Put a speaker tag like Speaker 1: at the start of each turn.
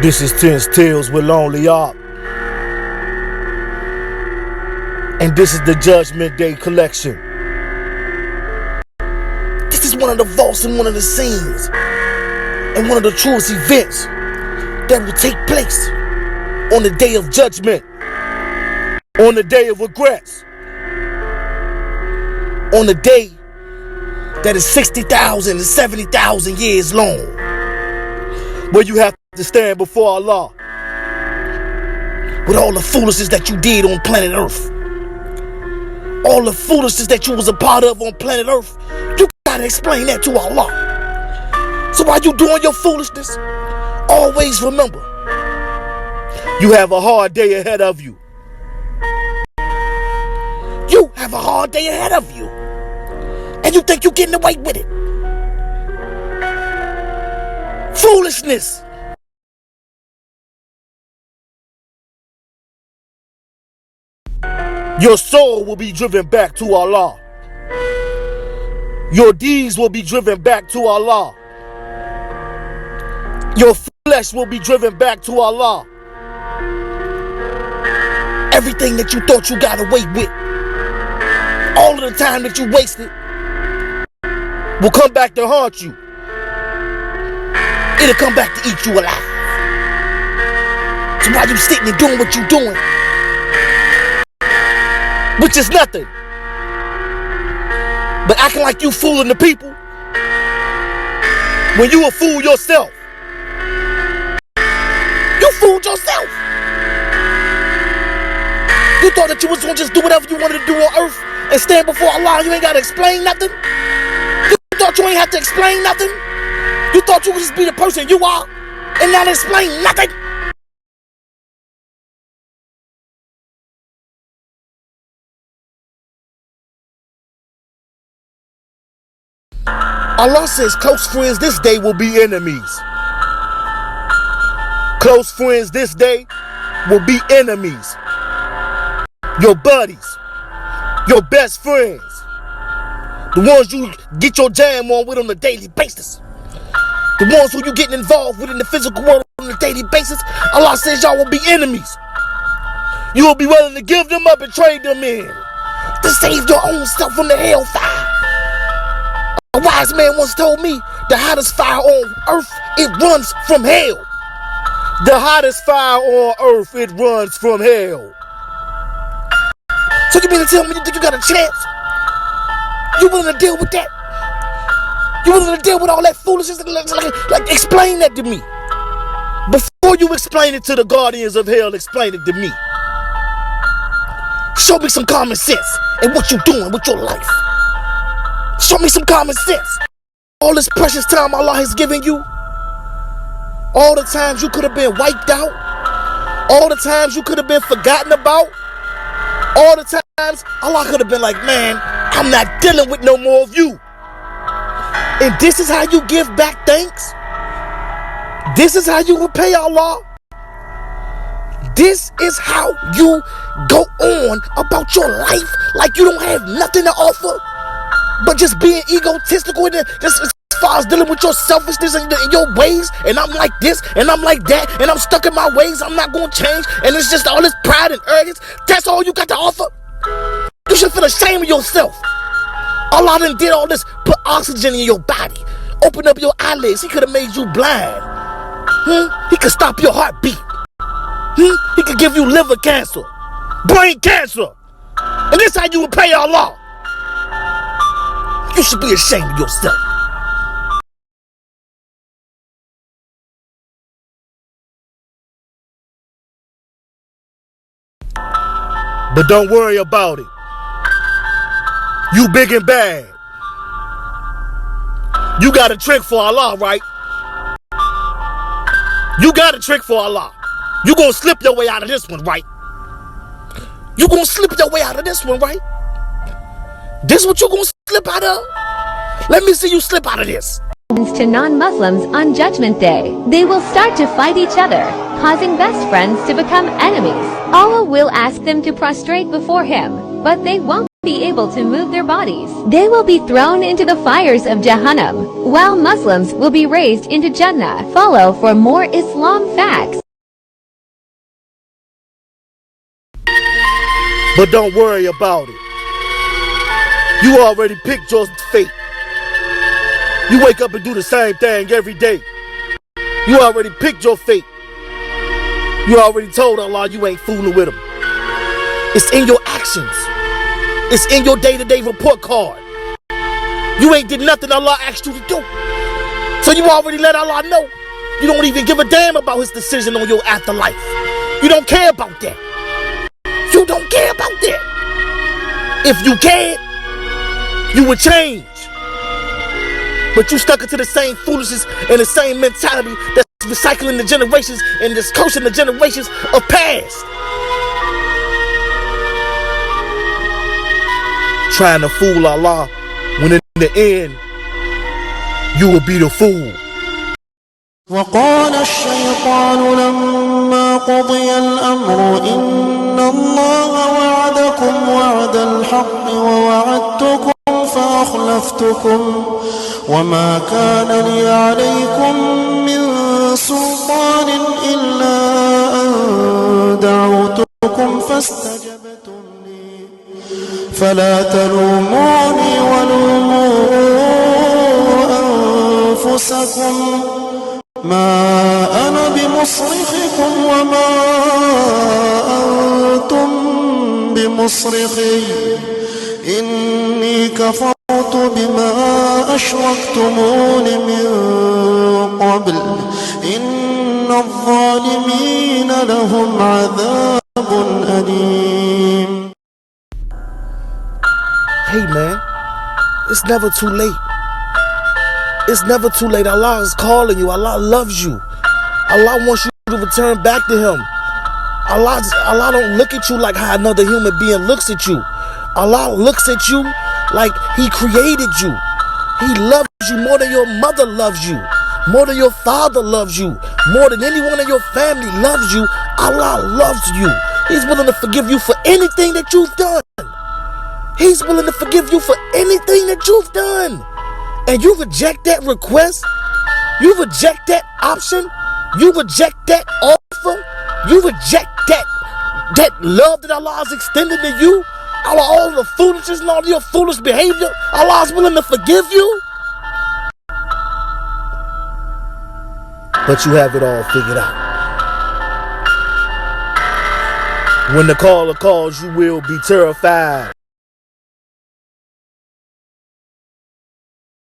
Speaker 1: This is Tense Tales with Lonely Art. And this is the Judgment Day collection. This is one of the vaults and one of the scenes and one of the truest events that will take place on the day of judgment, on the day of regrets, on the day that is 60,000 and 70,000 years long, where you have to stand before Allah with all the foolishness that you did on planet Earth, all the foolishness that you was a part of on planet Earth. You gotta explain that to Allah. So while you doing your foolishness, always remember, you have a hard day ahead of you. You have a hard day ahead of you. And you think you're getting away with it. Foolishness. Your soul will be driven back to Allah. Your deeds will be driven back to Allah. Your flesh will be driven back to Allah. Everything that you thought you got away with, all of the time that you wasted, will come back to haunt you. It'll come back to eat you alive. So while you sitting and doing what you're doing, which is nothing but acting like you fooling the people, when you a fool yourself. You fooled yourself. You thought that you was gonna just do whatever you wanted to do on earth and stand before Allah. You ain't gotta explain nothing. You thought you ain't have to explain nothing. You thought you would just be the person you are and not explain nothing. Allah says close friends this day will be enemies. Close friends this day will be enemies. Your buddies, your best friends, the ones you get your jam on with on a daily basis, the ones who you getting involved with in the physical world on a daily basis, Allah says y'all will be enemies. You will be willing to give them up and trade them in to save your own self from the hellfire. A wise man once told me the hottest fire on earth, it runs from hell. The hottest fire on earth, it runs from hell. So you mean to tell me you think you got a chance? You willing to deal with that? You willing to deal with all that foolishness? Like explain that to me. Before you explain it to the guardians of hell, explain it to me. Show me some common sense in what you're doing with your life. Show me some common sense. All this precious time Allah has given you, all the times you could have been wiped out, all the times you could have been forgotten about, all the times Allah could have been like, man, I'm not dealing with no more of you. And this is how you give back thanks? This is how you repay Allah? This is how you go on about your life like you don't have nothing to offer, but just being egotistical and just as far as dealing with your selfishness and your ways, and I'm like this and I'm like that and I'm stuck in my ways, I'm not gonna change, and it's just all this pride and arrogance. That's all you got to offer? You should feel ashamed of yourself. Allah done did all this, put oxygen in your body, open up your eyelids. He could have made you blind. He could stop your heartbeat. He could give you liver cancer, brain cancer, and this how you would pay Allah. You should be ashamed of yourself. But don't worry about it. You big and bad. You got a trick for Allah, right? You got a trick for Allah. You gonna slip your way out of this one, right? You gonna slip your way out of this one, right? This what you gonna slip out of? Let me see you slip out of this.
Speaker 2: To non-Muslims on Judgment Day, they will start to fight each other, causing best friends to become enemies. Allah will ask them to prostrate before Him, but they won't. be able to move their bodies. They will be thrown into the fires of Jahannam, while Muslims will be raised into Jannah. Follow for more Islam facts.
Speaker 1: But don't worry about it. You already picked your fate. You wake up and do the same thing every day. You already picked your fate. You already told Allah you ain't fooling with him. It's in your actions. It's in your day-to-day report card. You ain't did nothing Allah asked you to do. So you already let Allah know. You don't even give a damn about his decision on your afterlife. You don't care about that. You don't care about that. If you cared, you would change. But you stuck into the same foolishness and the same mentality that's recycling the generations and just cursing the generations of past. Trying to fool Allah when in the end you will be the fool.
Speaker 3: وقال الشيطان لما قضي الأمر إن الله وعدكم وعد الحق ووعدتكم فأخلفتكم وما كان لي عليكم من سلطان إلا أن دعوتكم فاستجبتم لي فلا تلوموني ولوموا أنفسكم ما أنا بمصرخكم وما أنتم بمصرخي إني كفرت بما أشركتمون من قبل إن الظالمين لهم عذاب أليم.
Speaker 1: Hey man, it's never too late. It's never too late. Allah is calling you. Allah loves you. Allah wants you to return back to him. Allah don't look at you like how another human being looks at you. Allah looks at you like he created you. He loves you more than your mother loves you, more than your father loves you, more than anyone in your family loves you. Allah loves you. He's willing to forgive you for anything that you've done. He's willing to forgive you for anything that you've done. And you reject that request, you reject that option, you reject that offer, you reject that love that Allah has extended to you, all the foolishness and all your foolish behavior, Allah is willing to forgive you. But you have it all figured out. When the caller calls, you will be terrified.